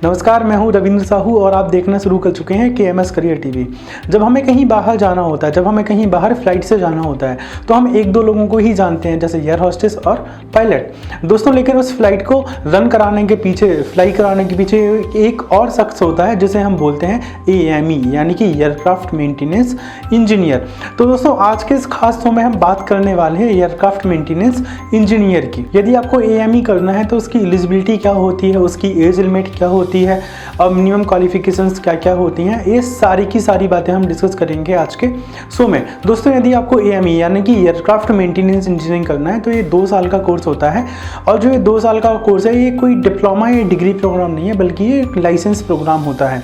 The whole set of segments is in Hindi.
नमस्कार, मैं हूं रविंद्र साहू और आप देखना शुरू कर चुके हैं KMS करियर टीवी। जब हमें कहीं बाहर जाना होता है, जब हमें कहीं बाहर फ्लाइट से जाना होता है तो हम एक दो लोगों को ही जानते हैं, जैसे एयर होस्टेस और पायलट दोस्तों। लेकिन उस फ्लाइट को रन कराने के पीछे, फ्लाई कराने के पीछे एक और शख्स होता है जिसे हम बोलते हैं AME, यानी कि एयरक्राफ्ट मेंटेनेंस इंजीनियर। तो दोस्तों आज के इस खास शो में हम बात करने वाले हैं एयरक्राफ्ट मेंटेनेंस इंजीनियर की। यदि आपको AME करना है तो उसकी एलिजिबिलिटी क्या होती है, उसकी एज लिमिट क्या होती है और मिनिमम क्वालिफिकेशंस क्या क्या होती हैं, ये सारी की सारी बातें हम डिस्कस करेंगे आज के शो में। दोस्तों यदि आपको AME यानी कि एयरक्राफ्ट मेंटेनेंस इंजीनियरिंग करना है तो ये 2 साल का कोर्स होता है। और जो ये 2 साल का कोर्स है ये कोई डिप्लोमा या डिग्री प्रोग्राम नहीं है, बल्कि ये लाइसेंस प्रोग्राम होता है।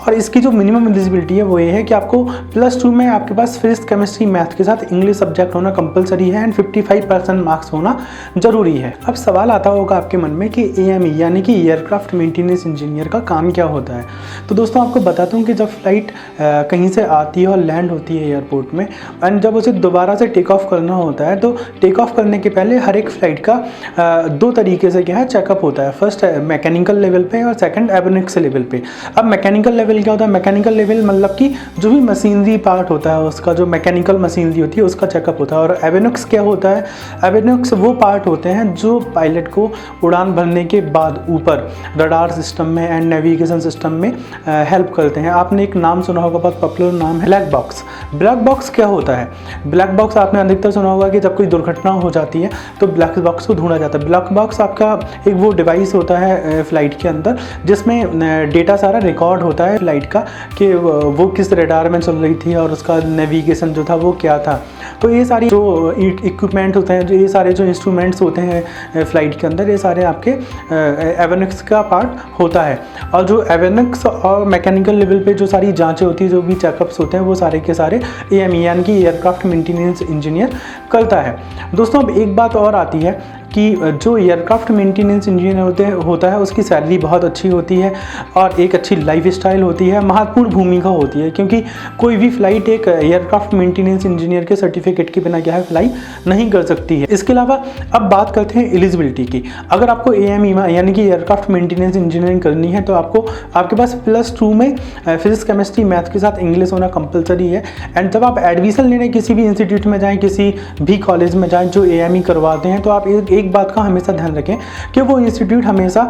और इसकी जो मिनिमम एलिजिबिलिटी है वो ये है कि आपको +2 में आपके पास फिजिक्स, केमिस्ट्री, मैथ के साथ इंग्लिश सब्जेक्ट होना कंपलसरी है एंड 55% मार्क्स होना जरूरी है। अब सवाल आता होगा आपके मन में कि AME यानी कि एयरक्राफ्ट मेंटेनेंस इंजीनियर का काम क्या होता है। तो दोस्तों आपको बताता हूँ कि जब फ्लाइट कहीं से आती है और लैंड होती है एयरपोर्ट में एंड जब उसे दोबारा से टेक ऑफ करना होता है, तो टेक ऑफ करने के पहले हर एक फ्लाइट का 2 तरीके से क्या है चेकअप होता है। फर्स्ट मैकेनिकल लेवल पे और सेकंड एवियोनिक्स लेवल पे। अब मैकेनिकल लेवल क्या होता है? मैकेनिकल लेवल मतलब कि जो भी मशीनरी पार्ट होता है उसका, जो मैकेनिकल मशीनरी होती है उसका चेकअप होता है। और एवियोनिक्स क्या होता है? एवियोनिक्स वो पार्ट होते हैं जो पायलट को उड़ान भरने के बाद ऊपर रडार सिस्टम में एंड नेविगेशन सिस्टम में हेल्प करते हैं। आपने एक नाम सुना होगा, बहुत पॉपुलर नाम है ब्लैक बॉक्स। ब्लैक बॉक्स क्या होता है? ब्लैक बॉक्स आपने अधिकतर सुना होगा कि जब कोई दुर्घटना हो जाती है तो ब्लैक बॉक्स को ढूंढा जाता है। ब्लैक बॉक्स आपका एक वो डिवाइस होता है फ्लाइट के अंदर जिसमें डेटा सारा रिकॉर्ड होता है फ्लाइट का कि वो किस रडार में चल रही थी और उसका नेविगेशन जो था वो क्या था। तो ये सारी जो इक्विपमेंट होते हैं, ये सारे जो इंस्ट्रूमेंट्स होते हैं फ्लाइट के अंदर, ये सारे आपके एवियोनिक्स का पार्ट होता है। और जो एवियोनिक्स और मैकेनिकल लेवल पे जो सारी जांचें होती है, जो भी चेकअप्स होते हैं, वो सारे के सारे AME यानी कि एयरक्राफ्ट मेंटेनेंस इंजीनियर करता है। दोस्तों अब एक बात और आती है कि जो एयरक्राफ्ट मेंटेनेंस इंजीनियर होता है उसकी सैलरी बहुत अच्छी होती है और एक अच्छी लाइफस्टाइल होती है, महत्वपूर्ण भूमिका होती है, क्योंकि कोई भी फ्लाइट एक एयरक्राफ्ट मेंटेनेंस इंजीनियर के सर्टिफिकेट के बिना क्या है फ्लाई नहीं कर सकती है। इसके अलावा अब बात करते हैं एलिजिबिलिटी की। अगर आपको AME यानी कि एयरक्राफ्ट मेंटेनेंस इंजीनियरिंग करनी है तो आपको आपके पास +2 में फिजिक्स, केमिस्ट्री, मैथ के साथ इंग्लिश होना कंपलसरी है। एंड जब आप एडमिशन लेने किसी भी इंस्टीट्यूट में जाएँ, किसी भी कॉलेज में जाएँ जो AME करवाते हैं, तो आप एक बात का हमेशा ध्यान रखें कि वो इंस्टीट्यूट हमेशा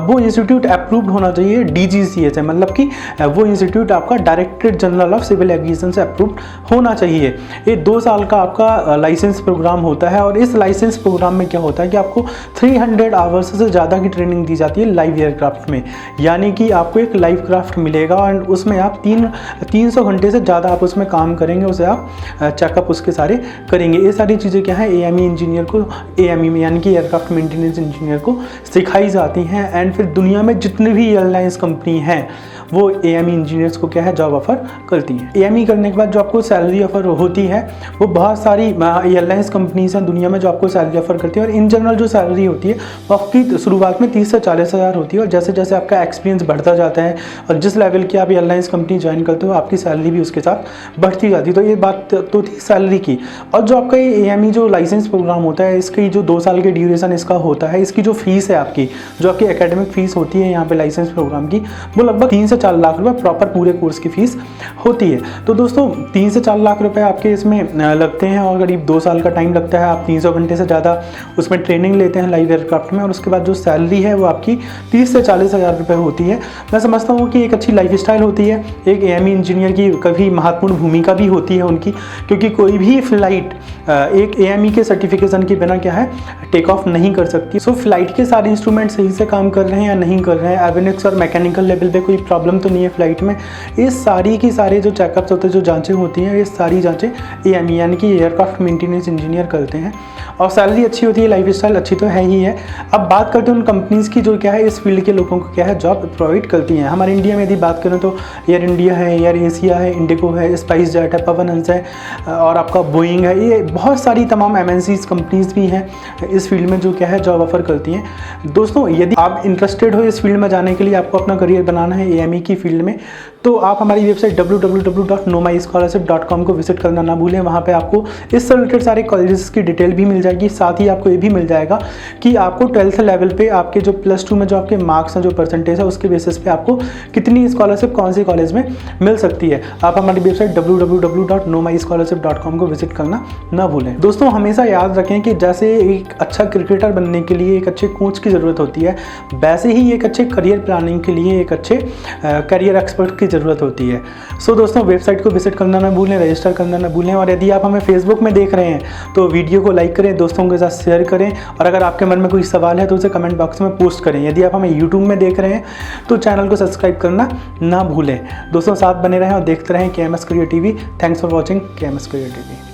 वो इंस्टीट्यूट अप्रूव्ड होना चाहिए DGCA से, मतलब कि वो इंस्टीट्यूट आपका directorate general of civil aviation से अप्रूव्ड होना चाहिए। ये 2 साल का आपका लाइसेंस प्रोग्राम होता है और इस लाइसेंस प्रोग्राम में क्या होता है कि आपको 300 आवर्स से ज़्यादा की ट्रेनिंग दी जाती है लाइव एयरक्राफ्ट में। यानी कि आपको एक लाइव क्राफ्ट मिलेगा और उसमें आप 300 घंटे से ज़्यादा आप उसमें काम करेंगे, उसे आप चेकअप उसके सारे करेंगे। ये सारी चीज़ें क्या है AME इंजीनियर को, AME में यानी कि एयरक्राफ्ट मेंटेनेंस इंजीनियर को सिखाई जाती हैं। एंड फिर दुनिया में जितनी भी एयरलाइंस कंपनी हैं वो AME इंजीनियर्स को क्या है जॉब ऑफर करती हैं। AME करने के बाद जो आपको सैलरी ऑफर होती है वो बहुत सारी एयरलाइंस कंपनीज हैं दुनिया में जो आपको सैलरी ऑफर करती है। और इन जनरल जो सैलरी होती है वो आपकी शुरुआत में 30 से 40 हज़ार होती है और जैसे जैसे आपका एक्सपीरियंस बढ़ता जाता है और जिस लेवल की आप एयरलाइंस कंपनी ज्वाइन करते हो आपकी सैलरी भी उसके साथ बढ़ती जाती है। तो ये बात तो थी सैलरी की। और जो आपका ये AME जो लाइसेंस प्रोग्राम होता है, इसकी जो 2 साल के ड्यूरेशन इसका होता है, इसकी जो फीस है आपकी, जो आपकी एकेडमिक फीस होती है यहाँ पे लाइसेंस प्रोग्राम की, वो लगभग 3 से 4 लाख रुपए प्रॉपर पूरे कोर्स की फीस होती है। तो दोस्तों 3 से 4 लाख रुपए आपके इसमें लगते हैं और करीब 2 साल का टाइम लगता है। आप 300 घंटे से ज़्यादा उसमें ट्रेनिंग लेते हैं लाइव एयरक्राफ्ट में और उसके बाद जो सैलरी है वो आपकी 30 से 40 हज़ार रुपये होती है। मैं समझता हूँ कि एक अच्छी लाइफस्टाइल होती है। एक AME इंजीनियर की कभी महत्वपूर्ण भूमिका भी होती है उनकी, क्योंकि कोई भी फ्लाइट एक AME के सर्टिफिकेशन के बिना क्या है टेक ऑफ नहीं कर सकती। सो फ्लाइट के सारे इंस्ट्रूमेंट सही से काम कर रहे हैं या नहीं कर रहे हैं, एवियोनिक्स और मैकेनिकल लेवल पे कोई प्रॉब्लम तो नहीं है फ्लाइट में, ये सारी की सारे जो चेकअप्स होते हैं, जो जांचें होती हैं, ये सारी जांचें AME यानी कि एयरक्राफ्ट मेंटेनेंस इंजीनियर करते हैं। और सैलरी अच्छी होती है, लाइफस्टाइल अच्छी तो है ही है। अब बात करते हैं उन कंपनीज़ की जो क्या है इस फील्ड के लोगों को क्या है जॉब प्रोवाइड करती हैं। हमारे इंडिया में यदि बात करें तो एयर इंडिया है, एयर एशिया है, इंडिगो है, स्पाइस जेट है, पवन हंस है और आपका बोइंग है। ये बहुत सारी तमाम MNCs कंपनीज़ भी हैं इस फील्ड में जो क्या है जॉब ऑफर करती हैं। दोस्तों यदि आप इंटरेस्टेड हो इस फील्ड में जाने के लिए, आपको अपना करियर बनाना है AME की फील्ड में, तो आप हमारी वेबसाइट www.nomyscholarship.com को विजिट करना ना भूलें। वहाँ पे आपको इससे रिलेटेड सारे कॉलेजेस की डिटेल भी मिल जाएगी। साथ ही आपको ये भी मिल जाएगा कि आपको 12th लेवल पे आपके जो +2 में जो आपके मार्क्स हैं, जो परसेंटेज है, उसके बेसिस पे आपको कितनी स्कॉलरशिप कौन से कॉलेज में मिल सकती है। आप हमारी वेबसाइट www.nomyscholarship.com को विजिट करना ना भूलें। दोस्तों हमेशा याद रखें कि जैसे एक अच्छा क्रिकेटर बनने के लिए एक अच्छे कोच की ज़रूरत होती है, वैसे ही एक अच्छे करियर प्लानिंग के लिए एक अच्छे करियर एक्सपर्ट की ज़रूरत होती है। सो दोस्तों वेबसाइट को विजिट करना ना भूलें, रजिस्टर करना ना भूलें। और यदि आप हमें फेसबुक में देख रहे हैं तो वीडियो को लाइक करें, दोस्तों के साथ शेयर करें, और अगर आपके मन में कोई सवाल है तो उसे कमेंट बॉक्स में पोस्ट करें। यदि आप हमें यूट्यूब में देख रहे हैं तो चैनल को सब्सक्राइब करना ना भूलें। दोस्तों साथ बने रहें और देखते रहें KMS career TV। Thanks for watching KMS career TV।